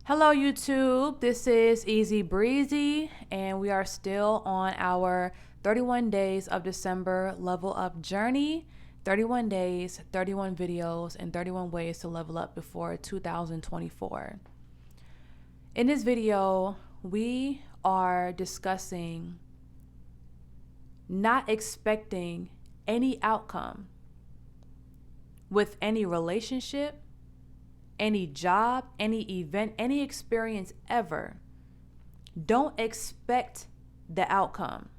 Hello, YouTube. This is Easy Breezy, and we are still on our 31 days of December level up journey. 31 days, 31 videos, and 31 ways to level up before 2024. In this video, we are discussing not expecting any outcome with any relationship, any job, any event, any experience ever. Don't expect the outcome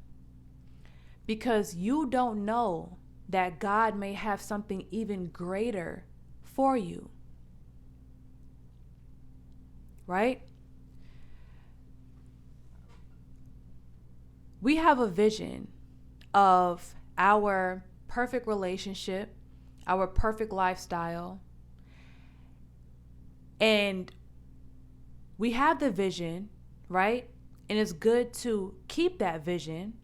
because you don't know that God may have something even greater for you. Right? We have a vision of our perfect relationship, our perfect lifestyle, and we have the vision, right? And it's good to keep that vision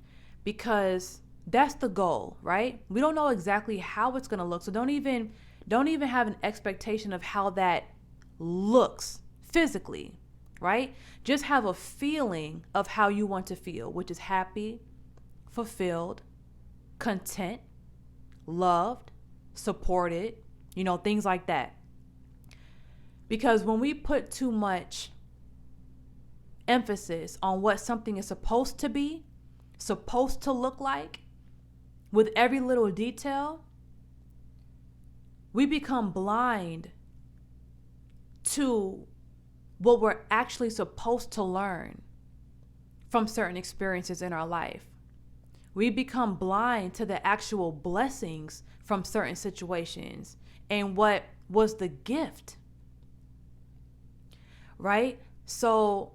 because that's the goal, right? We don't know exactly how it's going to look. So don't even have an expectation of how that looks physically, right? Just have a feeling of how you want to feel, which is happy, fulfilled, content, loved, supported, things like that. Because when we put too much emphasis on what something is supposed to be, supposed to look like, with every little detail, we become blind to what we're actually supposed to learn from certain experiences in our life. We become blind to the actual blessings from certain situations and what was the gift. Right? So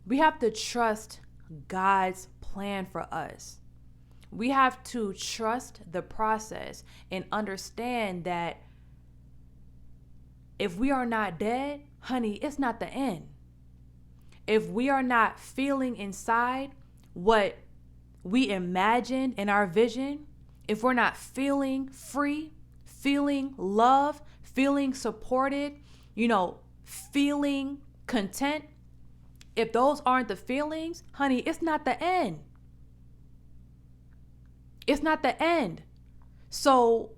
we have to trust God's plan for us. We have to trust the process and understand that if we are not dead, honey, it's not the end. If we are not feeling inside what we imagined in our vision, if we're not feeling free, feeling love, feeling supported, feeling content, if those aren't the feelings, honey, it's not the end. It's not the end. So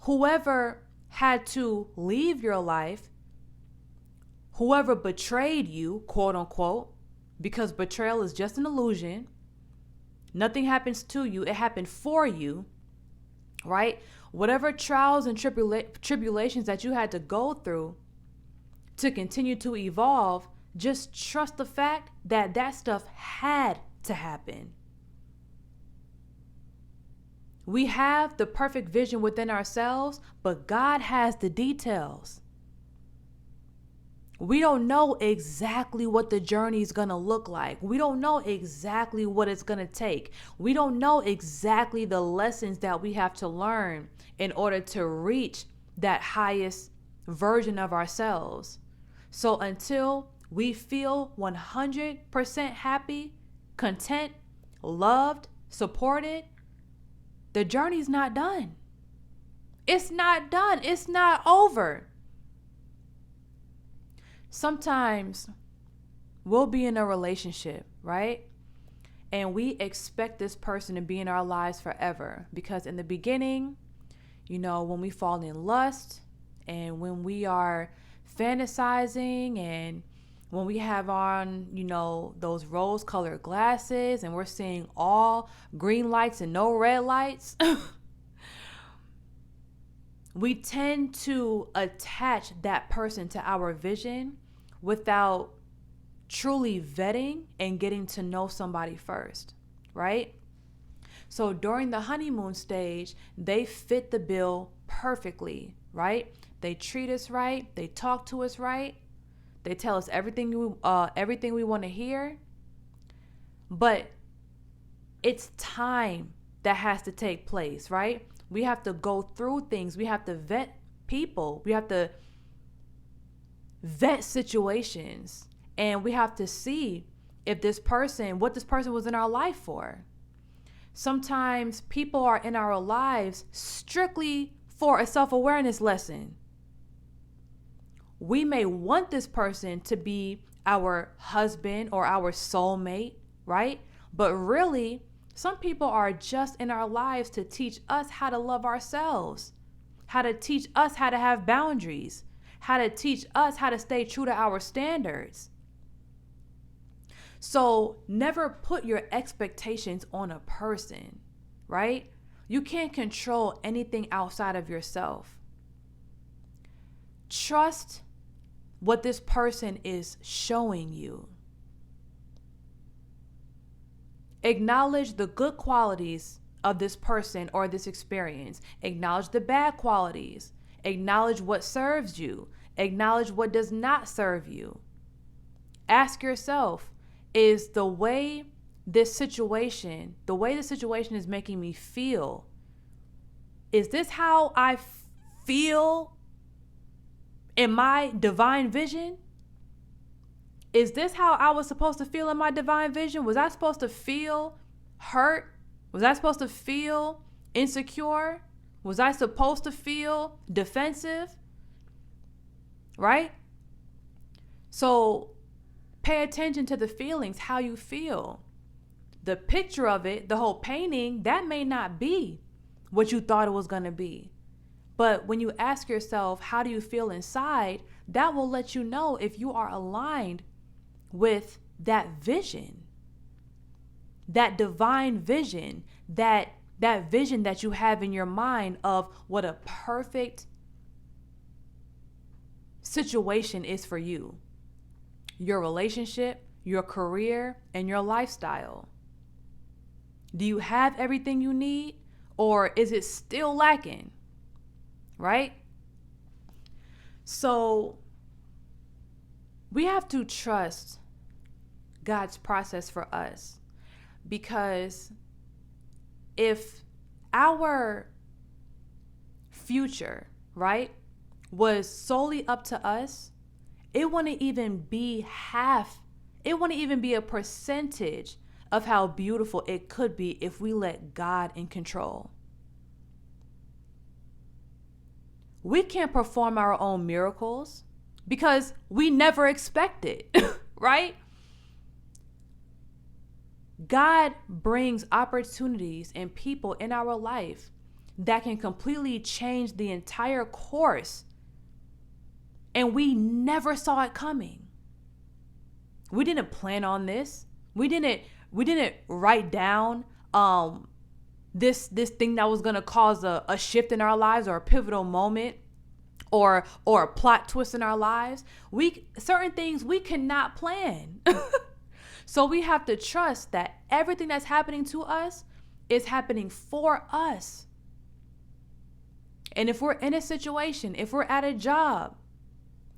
whoever had to leave your life, whoever betrayed you, quote unquote, because betrayal is just an illusion. Nothing happens to you. It happened for you, right? Whatever trials and tribulations that you had to go through to continue to evolve, just trust the fact that that stuff had to happen. We have the perfect vision within ourselves, but God has the details. We don't know exactly what the journey is going to look like. We don't know exactly what it's going to take. We don't know exactly the lessons that we have to learn in order to reach that highest version of ourselves. So until we feel 100% happy, content, loved, supported, the journey's not done. It's not done. It's not over. Sometimes we'll be in a relationship, right? And we expect this person to be in our lives forever because in the beginning, when we fall in lust and when we are fantasizing and when we have on, those rose-colored glasses and we're seeing all green lights and no red lights, we tend to attach that person to our vision without truly vetting and getting to know somebody first, right? So during the honeymoon stage, they fit the bill perfectly, right? They treat us right. They talk to us right. They tell us everything we want to hear. But it's time that has to take place, right? We have to go through things. We have to vet people. We have to vet situations. And we have to see what this person was in our life for. Sometimes people are in our lives strictly for a self-awareness lesson. we may want this person to be our husband or our soulmate, right? But really, some people are just in our lives to teach us how to love ourselves, how to teach us how to have boundaries, how to teach us how to stay true to our standards. So never put your expectations on a person, right? You can't control anything outside of yourself. Trust what this person is showing you. Acknowledge the good qualities of this person or this experience. Acknowledge the bad qualities. Acknowledge what serves you. Acknowledge what does not serve you. Ask yourself, is the way this situation is making me feel, is this how I feel in my divine vision? Is this how I was supposed to feel in my divine vision? Was I supposed to feel hurt? Was I supposed to feel insecure? Was I supposed to feel defensive? Right? So pay attention to the feelings, how you feel. The picture of it, the whole painting, that may not be what you thought it was going to be. But when you ask yourself, how do you feel inside? That will let you know if you are aligned with that vision, that divine vision, that vision that you have in your mind of what a perfect situation is for you, your relationship, your career, and your lifestyle. Do you have everything you need, or is it still lacking? Right? So we have to trust God's process for us, because if our future, right, was solely up to us, it wouldn't even be a percentage of how beautiful it could be if we let God in control. We can't perform our own miracles because we never expect it, right? God brings opportunities and people in our life that can completely change the entire course, and we never saw it coming. We didn't plan on this. We didn't write down this thing that was going to cause a shift in our lives, or a pivotal moment, or a plot twist in our lives. Certain things we cannot plan. So we have to trust that everything that's happening to us is happening for us. And if we're in a situation, if we're at a job,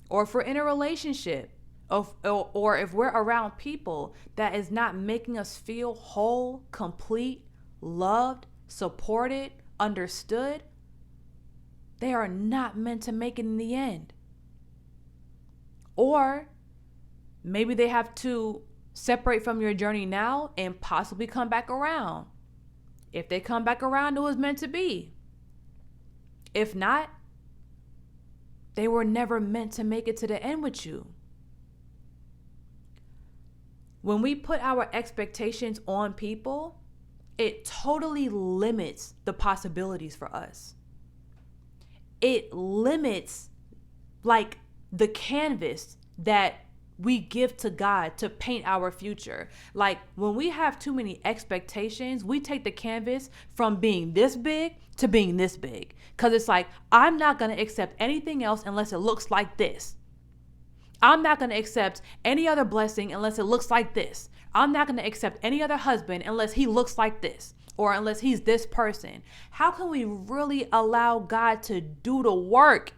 or if we're in a relationship, or if we're around people that is not making us feel whole, complete, loved, supported, understood, they are not meant to make it in the end. Or maybe they have to separate from your journey now and possibly come back around. If they come back around, it was meant to be. If not, they were never meant to make it to the end with you. When we put our expectations on people, it totally limits the possibilities for us. It limits like the canvas that we give to God to paint our future. Like when we have too many expectations, we take the canvas from being this big to being this big. Because it's like, I'm not going to accept anything else unless it looks like this. I'm not going to accept any other blessing unless it looks like this. I'm not going to accept any other husband unless he looks like this, or unless he's this person. How can we really allow God to do the work,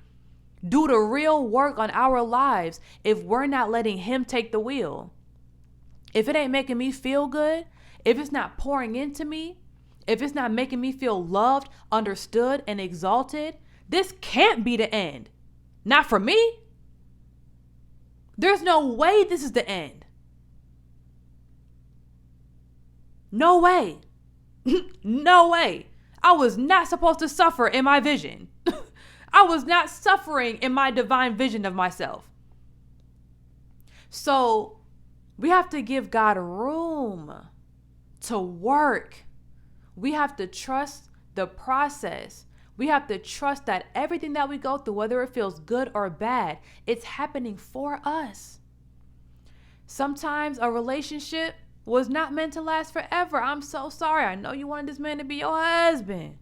do the real work on our lives, if we're not letting him take the wheel? If it ain't making me feel good, if it's not pouring into me, if it's not making me feel loved, understood, and exalted, this can't be the end. Not for me. There's no way this is the end. No way. No way. I was not supposed to suffer in my vision. I was not suffering in my divine vision of myself. So we have to give God room to work. We have to trust the process. We have to trust that everything that we go through, whether it feels good or bad, it's happening for us. Sometimes a relationship was not meant to last forever. I'm so sorry. I know you wanted this man to be your husband.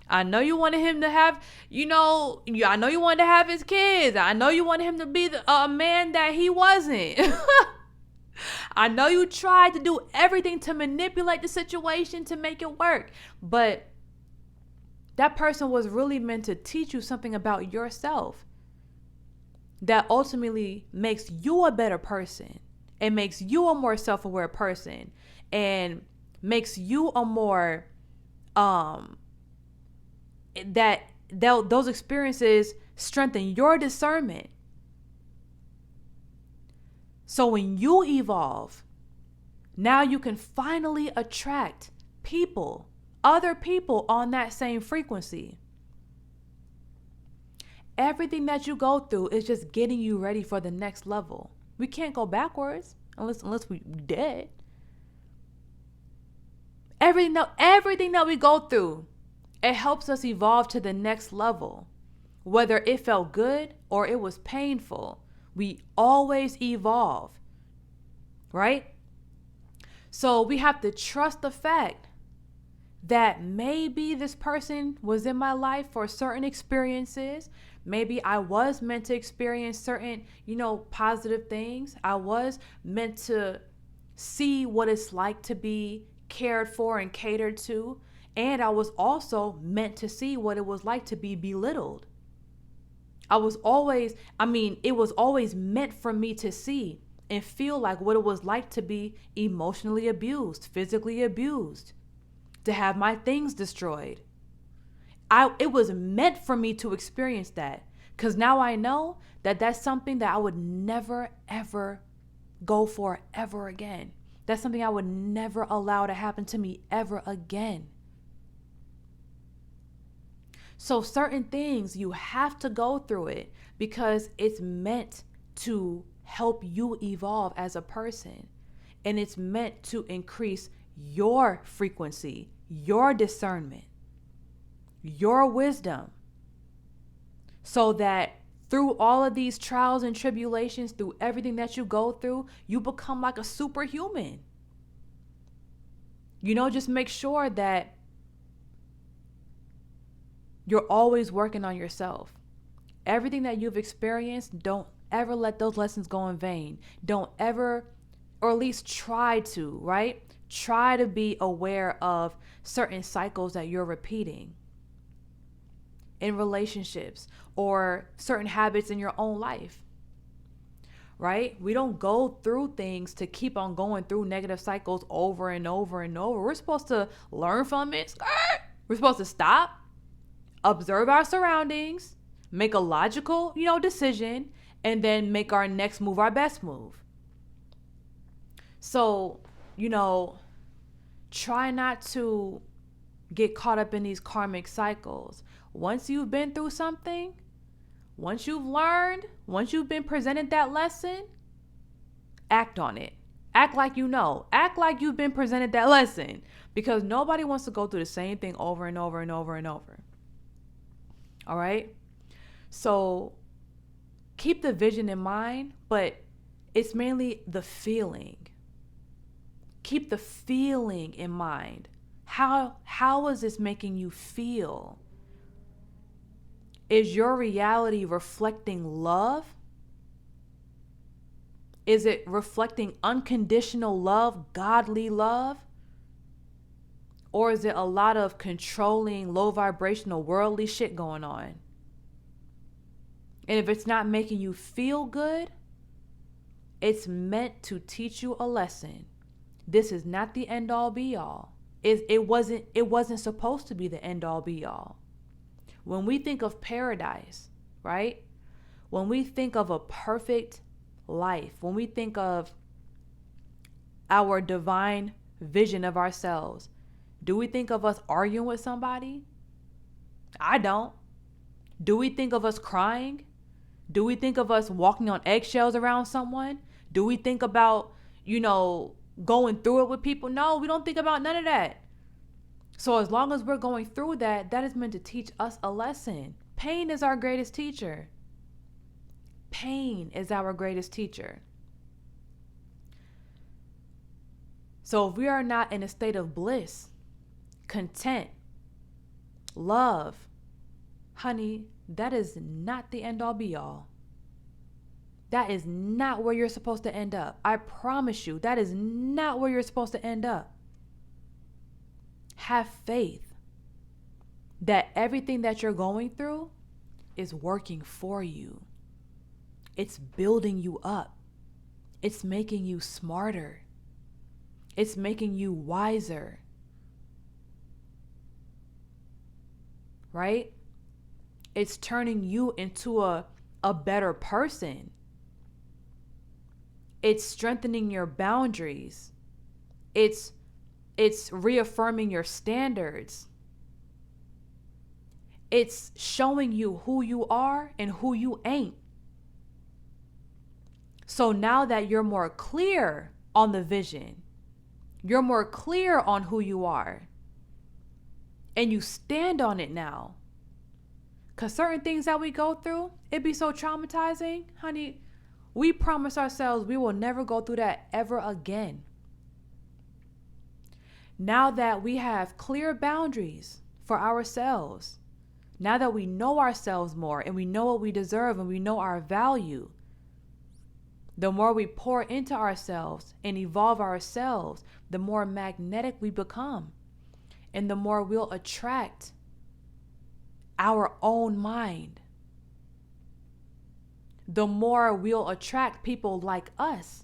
I know you wanted him to have, I know you wanted to have his kids. I know you wanted him to be a man that he wasn't. I know you tried to do everything to manipulate the situation to make it work. But that person was really meant to teach you something about yourself that ultimately makes you a better person. It makes you a more self-aware person and makes you a more those experiences strengthen your discernment. So when you evolve, now you can finally attract other people on that same frequency. Everything that you go through is just getting you ready for the next level. We can't go backwards unless we dead. Everything that we go through, it helps us evolve to the next level. Whether it felt good or it was painful, we always evolve, right? So we have to trust the fact that maybe this person was in my life for certain experiences. Maybe I was meant to experience certain, positive things. I was meant to see what it's like to be cared for and catered to. And I was also meant to see what it was like to be belittled. It was always meant for me to see and feel like what it was like to be emotionally abused, physically abused, to have my things destroyed. It was meant for me to experience that, because now I know that that's something that I would never, ever go for ever again. That's something I would never allow to happen to me ever again. So certain things, you have to go through it because it's meant to help you evolve as a person. And it's meant to increase your frequency, your discernment, your wisdom, so that through all of these trials and tribulations, through everything that you go through, you become like a superhuman. Just make sure that you're always working on yourself. Everything that you've experienced, don't ever let those lessons go in vain. Don't ever, or at least try to, right? Try to be aware of certain cycles that you're repeating in relationships or certain habits in your own life, right? We don't go through things to keep on going through negative cycles over and over and over. We're supposed to learn from it. We're supposed to stop, observe our surroundings, make a logical, decision, and then make our next move our best move. So, try not to get caught up in these karmic cycles. Once you've been through something, once you've learned, once you've been presented that lesson, act on it. Act like Act like you've been presented that lesson, because nobody wants to go through the same thing over and over and over and over. All right? So keep the vision in mind, but it's mainly the feeling. Keep the feeling in mind. How is this making you feel? Is your reality reflecting love? Is it reflecting unconditional love, godly love? Or is it a lot of controlling, low vibrational, worldly shit going on? And if it's not making you feel good, it's meant to teach you a lesson. This is not the end all be all. It wasn't supposed to be the end all be all. When we think of paradise, right? When we think of a perfect life, when we think of our divine vision of ourselves, do we think of us arguing with somebody? I don't. Do we think of us crying? Do we think of us walking on eggshells around someone? Do we think about, going through it with people? No, we don't think about none of that. So as long as we're going through that, that is meant to teach us a lesson. Pain is our greatest teacher. Pain is our greatest teacher. So if we are not in a state of bliss, content, love, honey, that is not the end all be all. That is not where you're supposed to end up. I promise you, that is not where you're supposed to end up. Have faith that everything that you're going through is working for you. It's building you up. It's making you smarter. It's making you wiser. Right? It's turning you into a better person. It's strengthening your boundaries. It's reaffirming your standards. It's showing you who you are and who you ain't. So now that you're more clear on the vision, you're more clear on who you are, and you stand on it now. Because certain things that we go through, it be so traumatizing, honey. We promise ourselves we will never go through that ever again. Now that we have clear boundaries for ourselves, now that we know ourselves more and we know what we deserve and we know our value, the more we pour into ourselves and evolve ourselves, the more magnetic we become, and the more we'll attract our own mind. The more we'll attract people like us.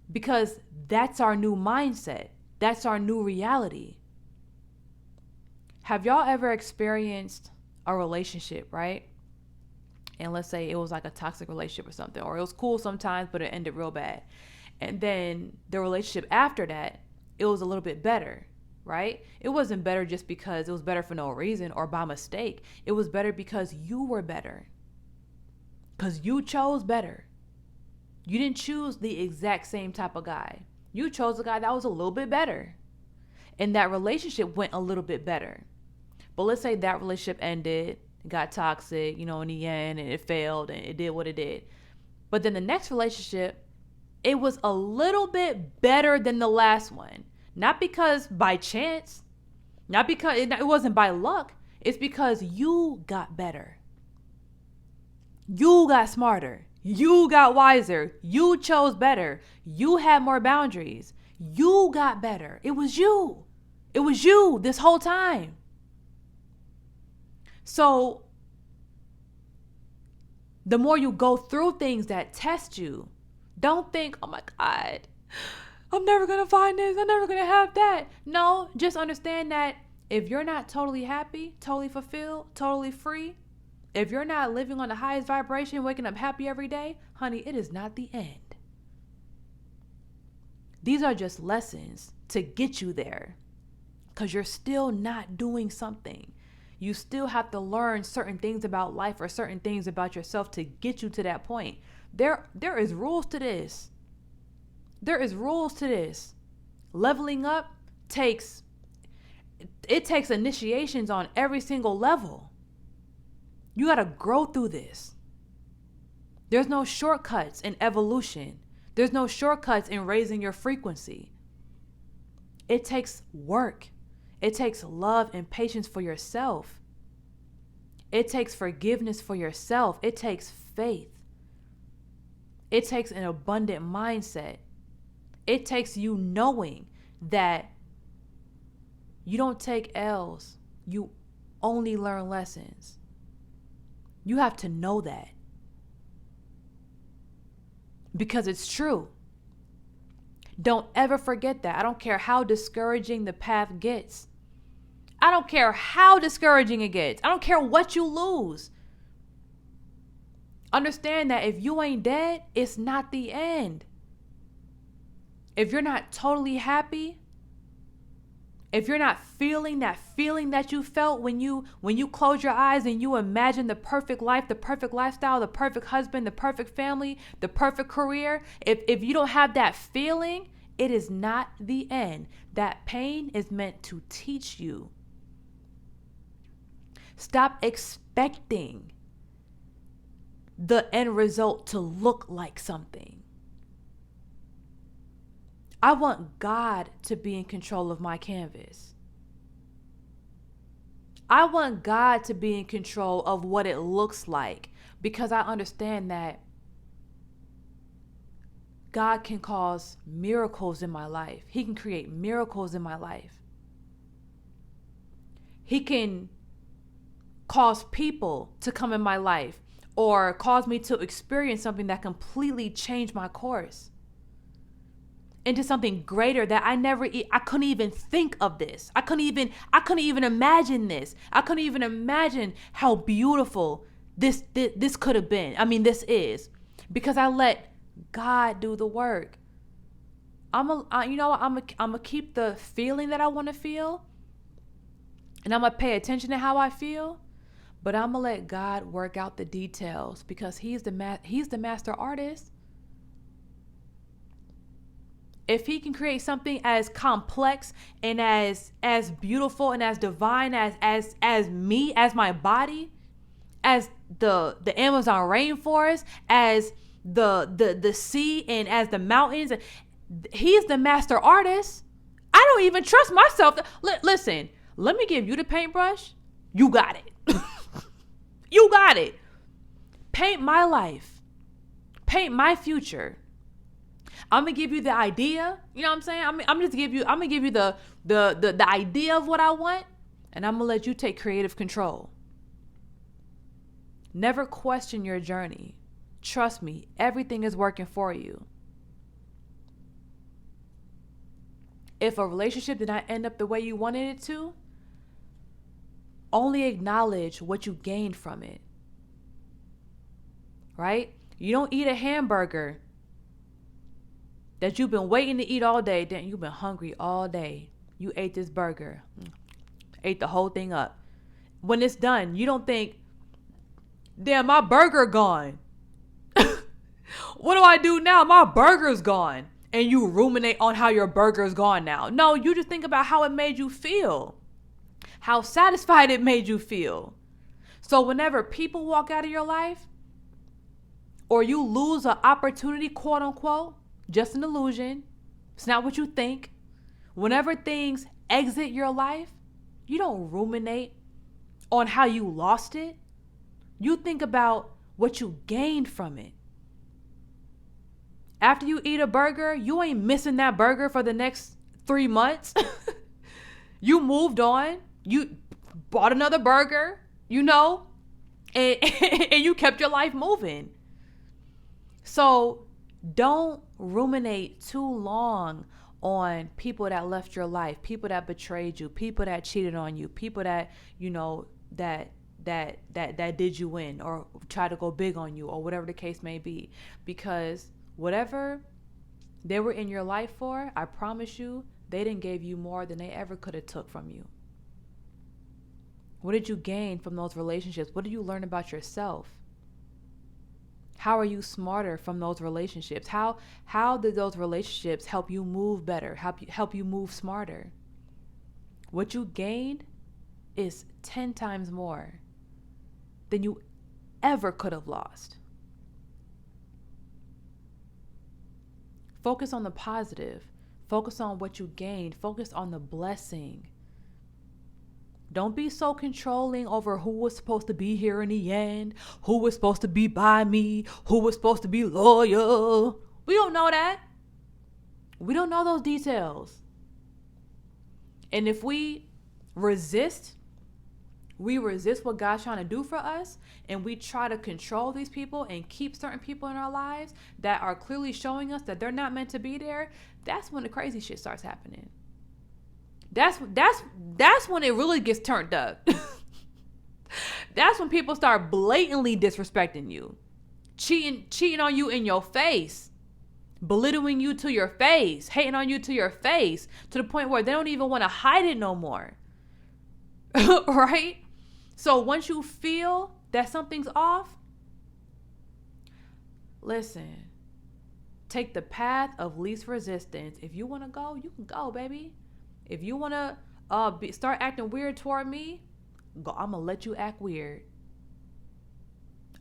Because that's our new mindset. That's our new reality. Have y'all ever experienced a relationship, right? And let's say it was like a toxic relationship or something, or it was cool sometimes, but it ended real bad. And then the relationship after that, it was a little bit better, right? It wasn't better just because it was better for no reason or by mistake. It was better because you were better. Because you chose better. You didn't choose the exact same type of guy. You chose a guy that was a little bit better. And that relationship went a little bit better. But let's say that relationship ended, got toxic, in the end, and it failed and it did what it did. But then the next relationship, it was a little bit better than the last one. Not because by chance, not because it wasn't by luck. It's because you got better. You got smarter. You got wiser. You chose better. You had more boundaries. You got better. It was you. It was you this whole time. So the more you go through things that test you, don't think, oh my God, I'm never going to find this. I'm never going to have that. No, just understand that if you're not totally happy, totally fulfilled, totally free, if you're not living on the highest vibration, waking up happy every day, honey, it is not the end. These are just lessons to get you there because you're still not doing something. You still have to learn certain things about life or certain things about yourself to get you to that point. There is rules to this. There is rules to this. Leveling up takes initiations on every single level. You got to grow through this. There's no shortcuts in evolution. There's no shortcuts in raising your frequency. It takes work. It takes love and patience for yourself. It takes forgiveness for yourself. It takes faith. It takes an abundant mindset. It takes you knowing that you don't take L's. You only learn lessons. You have to know that. Because it's true. Don't ever forget that. I don't care how discouraging the path gets. I don't care how discouraging it gets. I don't care what you lose. Understand that if you ain't dead, it's not the end. If you're not totally happy, if you're not feeling that feeling that you felt when you close your eyes and you imagine the perfect life, the perfect lifestyle, the perfect husband, the perfect family, the perfect career, if you don't have that feeling, it is not the end. That pain is meant to teach you. Stop expecting the end result to look like something. I want God to be in control of my canvas. I want God to be in control of what it looks like, because I understand that God can cause miracles in my life. He can create miracles in my life. He can cause people to come in my life or cause me to experience something that completely changed my course into something greater that I couldn't even think of this. I couldn't even imagine this. I couldn't even imagine how beautiful this could have been. I mean, this is, because I let God do the work. I'm gonna keep the feeling that I want to feel, and I'm gonna pay attention to how I feel, but I'm gonna let God work out the details, because He's the master artist. If He can create something as complex and as beautiful and as divine as me, as my body, as the Amazon rainforest, as the sea, and as the mountains, He's the master artist. I don't even trust myself. Listen, let me give you the paintbrush. You got it. You got it. Paint my life. Paint my future. I'm gonna give you the idea. You know what I'm saying? I'm gonna give you the idea of what I want, and I'm gonna let you take creative control. Never question your journey. Trust me, everything is working for you. If a relationship did not end up the way you wanted it to, only acknowledge what you gained from it. Right? You don't eat a hamburger that you've been waiting to eat all day, then you've been hungry all day. You ate this burger, ate the whole thing up. When it's done, you don't think, damn, my burger gone. What do I do now? My burger's gone. And you ruminate on how your burger's gone now. No, you just think about how it made you feel. How satisfied it made you feel. So whenever people walk out of your life, or you lose an opportunity, quote unquote, just an illusion, it's not what you think. Whenever things exit your life, you don't ruminate on how you lost it. You think about what you gained from it. After you eat a burger, you ain't missing that burger for the next 3 months. You moved on. You bought another burger, and you kept your life moving. So don't ruminate too long on people that left your life, people that betrayed you, people that cheated on you, people that, that did you in or tried to go big on you, or whatever the case may be. Because whatever they were in your life for, I promise you, they didn't give you more than they ever could have took from you. What did you gain from those relationships? What did you learn about yourself? How are you smarter from those relationships? How did those relationships help you move better, help you move smarter? What you gained is 10 times more than you ever could have lost. Focus on the positive. Focus on what you gained. Focus on the blessing. Don't be so controlling over who was supposed to be here in the end, who was supposed to be by me, who was supposed to be loyal. We don't know that. We don't know those details. And if we resist what God's trying to do for us, and we try to control these people and keep certain people in our lives that are clearly showing us that they're not meant to be there, that's when the crazy shit starts happening. That's when it really gets turned up. That's when people start blatantly disrespecting you, cheating on you in your face, belittling you to your face, hating on you to your face, to the point where they don't even want to hide it no more. Right? So once you feel that something's off, listen, take the path of least resistance. If you want to go, you can go, baby. If you want to start acting weird toward me, go. I'm going to let you act weird.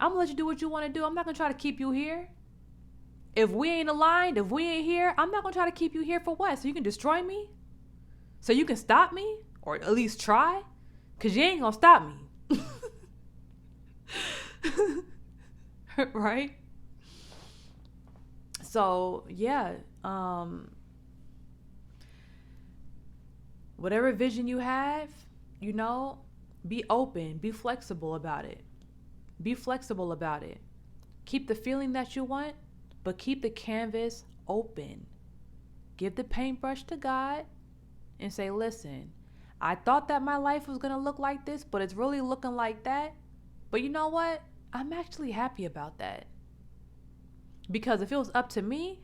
I'm going to let you do what you want to do. I'm not going to try to keep you here. If we ain't aligned, if we ain't here, I'm not going to try to keep you here for what? So you can destroy me? So you can stop me? Or at least try? Because you ain't going to stop me. Right? So, yeah. Whatever vision you have, be open. Be flexible about it. Be flexible about it. Keep the feeling that you want, but keep the canvas open. Give the paintbrush to God and say, listen, I thought that my life was going to look like this, but it's really looking like that. But you know what? I'm actually happy about that. Because if it was up to me,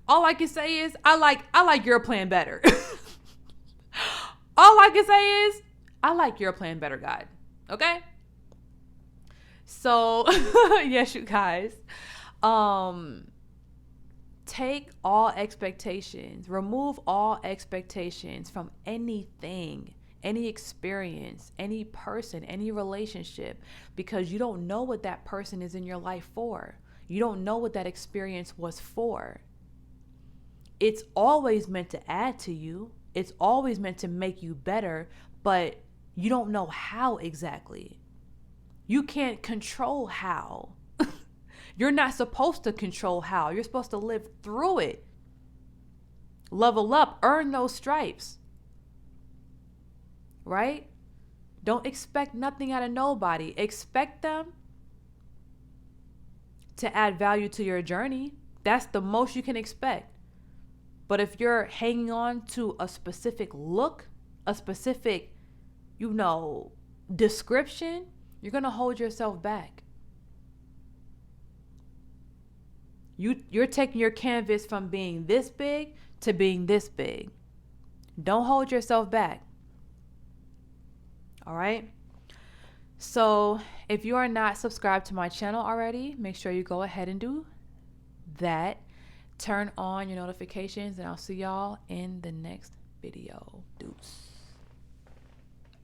all I can say is I like your plan better. All I can say is I like your plan better, God. Okay? So, yes, you guys. Take all expectations, remove all expectations from anything, any experience, any person, any relationship, because you don't know what that person is in your life for. You don't know what that experience was for. It's always meant to add to you. It's always meant to make you better, but you don't know how exactly. You can't control how. You're not supposed to control how. You're supposed to live through it. Level up, earn those stripes. Right? Don't expect nothing out of nobody. Expect them to add value to your journey. That's the most you can expect. But if you're hanging on to a specific look, a specific, description, you're going to hold yourself back. You're taking your canvas from being this big to being this big. Don't hold yourself back. All right? So if you are not subscribed to my channel already, make sure you go ahead and do that. Turn on your notifications, and I'll see y'all in the next video. Deuce.